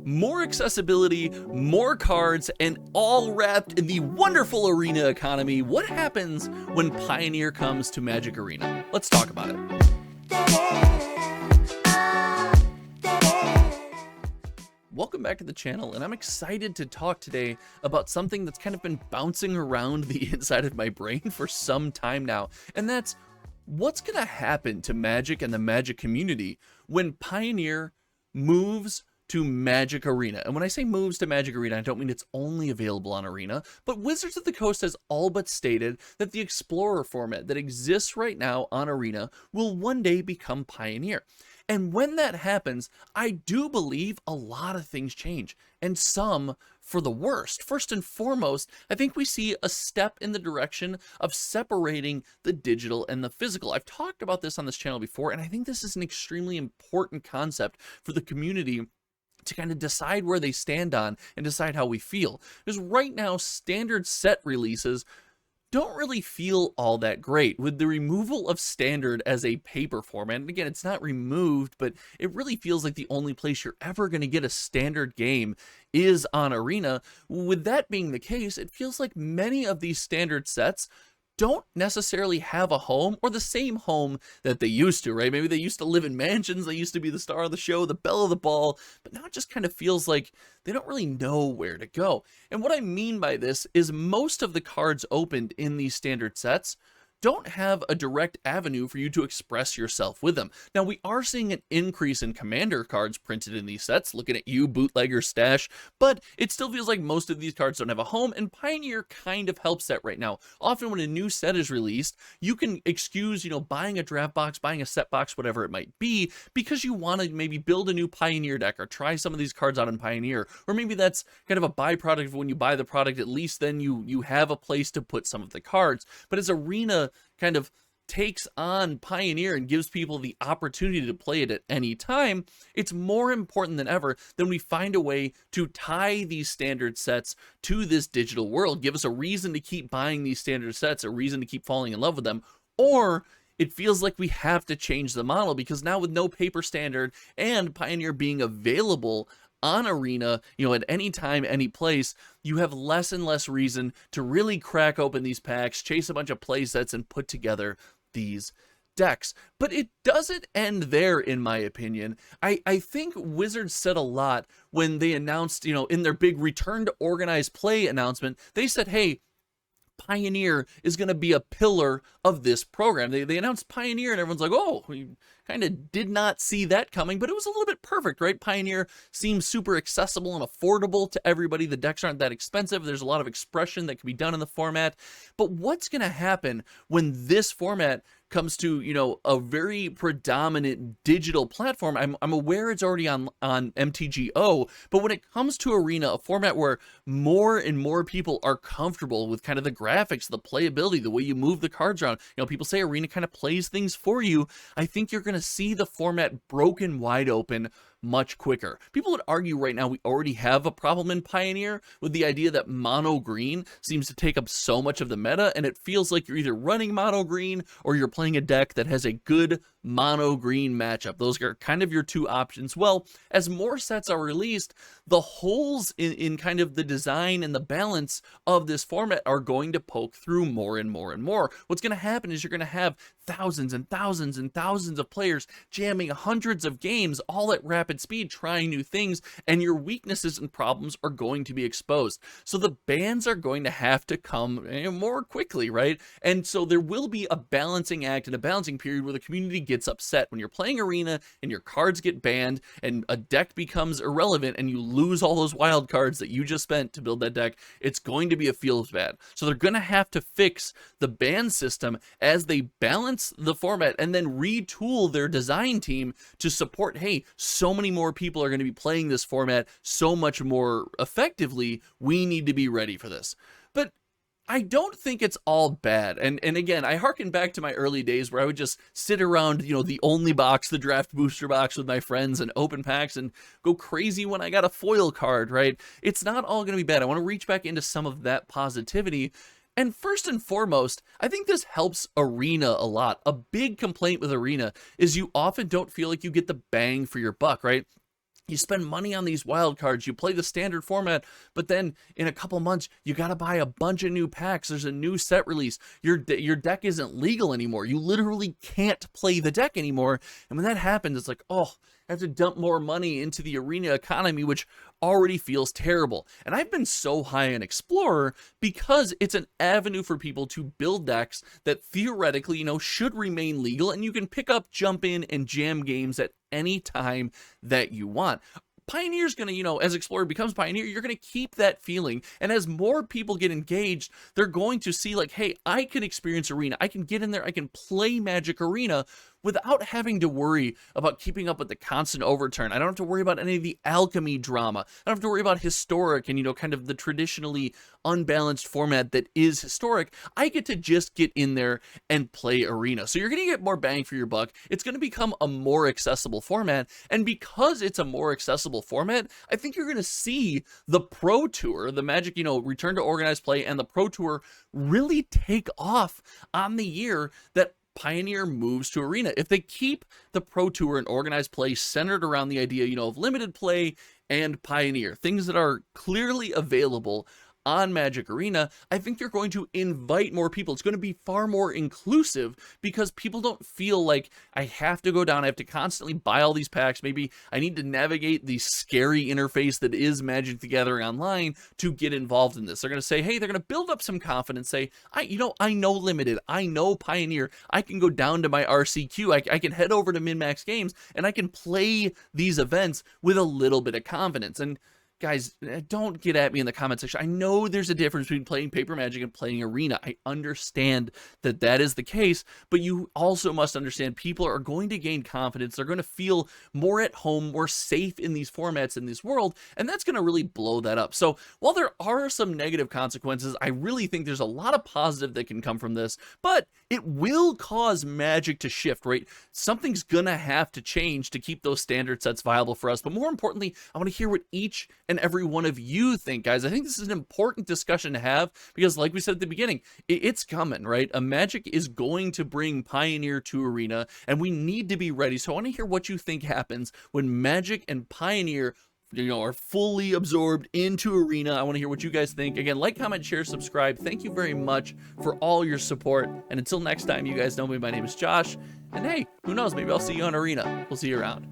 more accessibility, more cards, and all wrapped in the wonderful arena economy. What happens when Pioneer comes to Magic Arena? Let's talk about it. Welcome back to the channel, and I'm excited to talk today about something that's kind of been bouncing around the inside of my brain for some time now, and that's what's going to happen to Magic and the Magic community when Pioneer moves to Magic Arena. And when I say moves to Magic Arena, I don't mean it's only available on Arena, but Wizards of the Coast has all but stated that the Explorer format that exists right now on Arena will one day become Pioneer. And when that happens, I do believe a lot of things change, and some for the worst. First and foremost, I think we see a step in the direction of separating the digital and the physical. I've talked about this on this channel before, and I think this is an extremely important concept for the community to kind of decide where they stand on and decide how we feel. Because right now, standard set releases don't really feel all that great. With the removal of standard as a paper format, and again, it's not removed, but it really feels like the only place you're ever going to get a standard game is on Arena. With that being the case, it feels like many of these standard sets don't necessarily have a home, or the same home that they used to, right? Maybe they used to live in mansions, they used to be the star of the show, the belle of the ball, but now it just kind of feels like they don't really know where to go. And what I mean by this is most of the cards opened in these standard sets don't have a direct avenue for you to express yourself with them. Now, we are seeing an increase in commander cards printed in these sets, looking at you, bootlegger stash, but it still feels like most of these cards don't have a home, and Pioneer kind of helps that right now. Often when a new set is released, you can excuse, buying a draft box, buying a set box, whatever it might be, because you want to maybe build a new Pioneer deck or try some of these cards out in Pioneer, or maybe that's kind of a byproduct of when you buy the product, at least then you have a place to put some of the cards. But as Arena kind of takes on Pioneer and gives people the opportunity to play it at any time, it's more important than ever that we find a way to tie these standard sets to this digital world, give us a reason to keep buying these standard sets, a reason to keep falling in love with them, or it feels like we have to change the model, because now with no paper standard and Pioneer being available on Arena, at any time, any place, you have less and less reason to really crack open these packs, chase a bunch of play sets, and put together these decks. But it doesn't end there, in my opinion. I think Wizards said a lot when they announced, in their big return to organized play announcement, they said, hey, Pioneer is going to be a pillar of this program. They announced Pioneer and everyone's like, oh, we kind of did not see that coming, but it was a little bit perfect, right? Pioneer seems super accessible and affordable to everybody. The decks aren't that expensive. There's a lot of expression that can be done in the format. But what's going to happen when this format comes to, a very predominant digital platform? I'm aware it's already on MTGO, but when it comes to Arena, a format where more and more people are comfortable with kind of the graphics, the playability, the way you move the cards around, people say Arena kind of plays things for you. I think you're going to see the format broken wide open much quicker. People would argue right now we already have a problem in Pioneer with the idea that mono green seems to take up so much of the meta, and it feels like you're either running mono green or you're playing a deck that has a good mono green matchup. Those are kind of your two options. Well, as more sets are released, the holes in kind of the design and the balance of this format are going to poke through more and more and more. What's going to happen is you're going to have thousands and thousands and thousands of players jamming hundreds of games all at rapid speed, trying new things, and your weaknesses and problems are going to be exposed. So the bans are going to have to come more quickly, right? And so there will be a balancing act and a balancing period where the community gets upset when you're playing Arena and your cards get banned and a deck becomes irrelevant and you lose all those wild cards that you just spent to build that deck. It's going to be a feels bad. So they're going to have to fix the ban system as they balance the format and then retool their design team to support, hey, so many more people are going to be playing this format so much more effectively. We need to be ready for this. But I don't think it's all bad. And again, I harken back to my early days where I would just sit around, the only box, the draft booster box with my friends and open packs and go crazy when I got a foil card, right? It's not all going to be bad. I want to reach back into some of that positivity. And first and foremost, I think this helps Arena a lot. A big complaint with Arena is you often don't feel like you get the bang for your buck, right? You spend money on these wild cards, you play the standard format, but then in a couple months, you got to buy a bunch of new packs. There's a new set release. Your deck isn't legal anymore. You literally can't play the deck anymore. And when that happens, it's like, oh, I have to dump more money into the arena economy, which already feels terrible. And I've been so high on Explorer because it's an avenue for people to build decks that theoretically, should remain legal, and you can pick up, jump in, and jam games at any time that you want. Pioneer's going to, as Explorer becomes Pioneer, you're going to keep that feeling. And as more people get engaged, they're going to see like, hey, I can experience Arena. I can get in there. I can play Magic Arena without having to worry about keeping up with the constant overturn. I don't have to worry about any of the alchemy drama. I don't have to worry about historic and, kind of the traditionally unbalanced format that is historic. I get to just get in there and play Arena. So you're going to get more bang for your buck. It's going to become a more accessible format. And because it's a more accessible format, I think you're going to see the Pro Tour, the Magic, Return to Organized Play, and the Pro Tour really take off on the year that Pioneer moves to Arena. If they keep the Pro Tour and Organized Play centered around the idea, of limited play and Pioneer, things that are clearly available on Magic Arena, I think you're going to invite more people. It's going to be far more inclusive because people don't feel like I have to go down, I have to constantly buy all these packs. Maybe I need to navigate the scary interface that is Magic the Gathering Online to get involved in this. They're going to say, hey, they're going to build up some confidence, say, I know Limited, I know Pioneer, I can go down to my RCQ, I can head over to MinMaxGames, and I can play these events with a little bit of confidence. And guys, don't get at me in the comment section. I know there's a difference between playing Paper Magic and playing Arena. I understand that that is the case, but you also must understand people are going to gain confidence. They're going to feel more at home, more safe in these formats in this world, and that's going to really blow that up. So while there are some negative consequences, I really think there's a lot of positive that can come from this, but it will cause Magic to shift, right? Something's going to have to change to keep those standard sets viable for us. But more importantly, I want to hear what each and every one of you think, guys. I think this is an important discussion to have because, like we said at the beginning, it's coming, right? A Magic is going to bring Pioneer to Arena, and we need to be ready. So I want to hear what you think happens when Magic and Pioneer are fully absorbed into Arena. I want to hear what you guys think. Again, like, comment, share, subscribe. Thank you very much for all your support. And until next time, you guys know me. My name is Josh. And hey, who knows? Maybe I'll see you on Arena. We'll see you around.